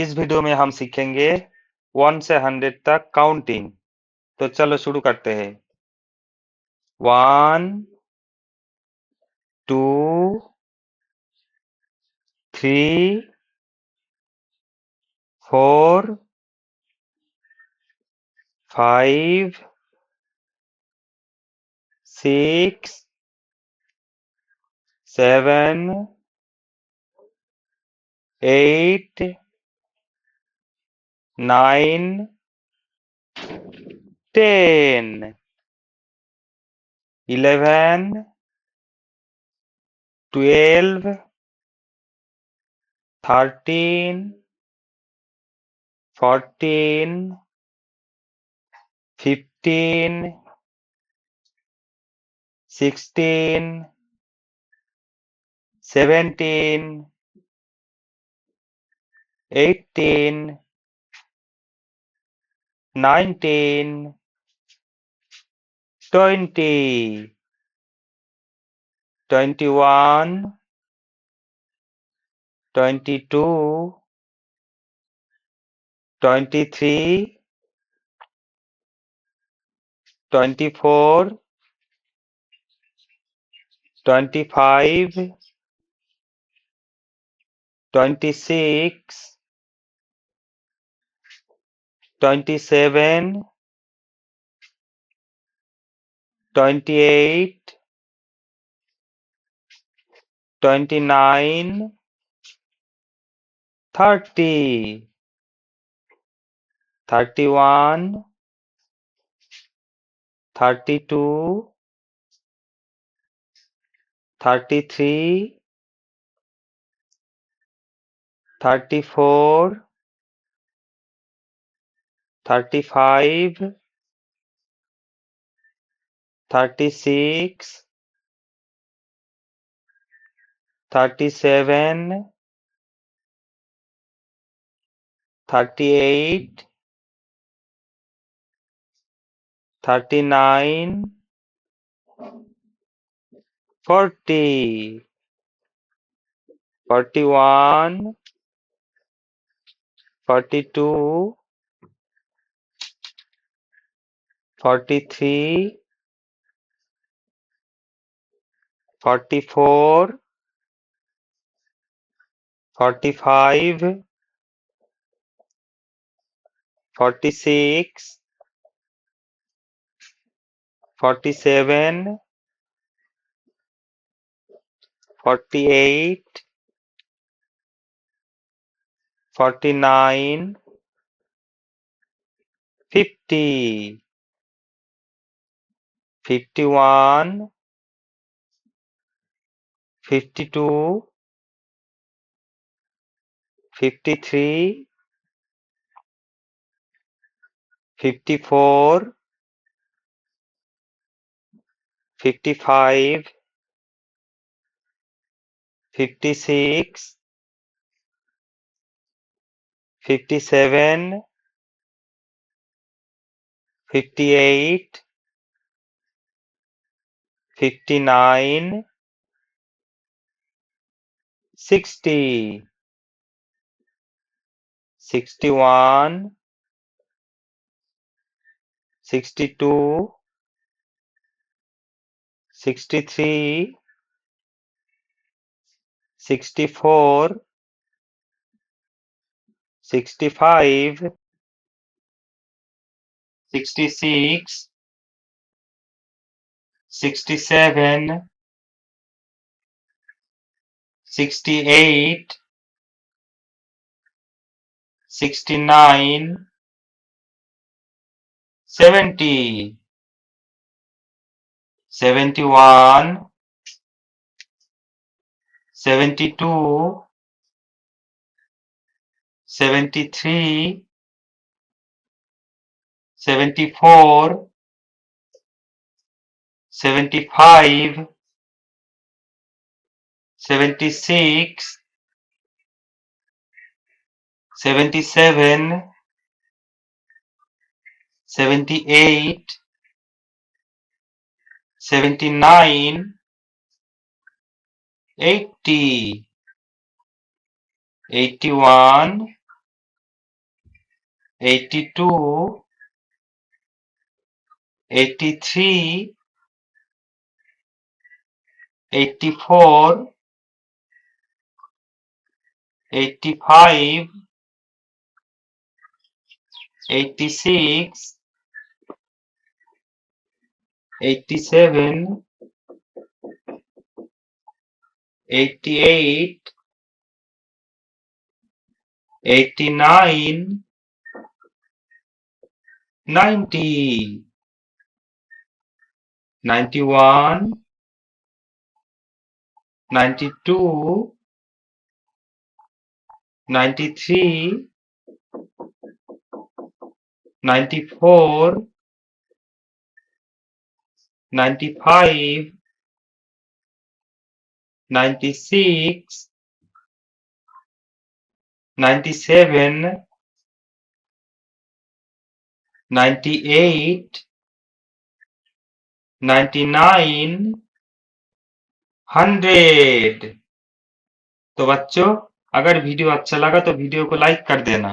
इस वीडियो में हम सीखेंगे 1 से 100 तक काउंटिंग। तो चलो शुरू करते हैं। 1 2 3 4 5 6 7 8 9 10 11 12 13 14 15 16 17 18 19 20 21 22 23 24 25 26 27 28 29 30 31 32 33 34 35 36 37 38 39 40 41 42 43 44 45 46 47 48 49 50 51 52 53 54 55 56 57 58 59 60 61 62 63 64 65 66 67 68 69 70 71 72 73 74 75 76 77 78 79 80 81 82, 83, 84, 85, 86, 87, 88, 89, 90, 91, 92, 93, 94, 95, 96, 97, 98, 99, 100। तो बच्चों, अगर वीडियो अच्छा लगा तो वीडियो को लाइक कर देना।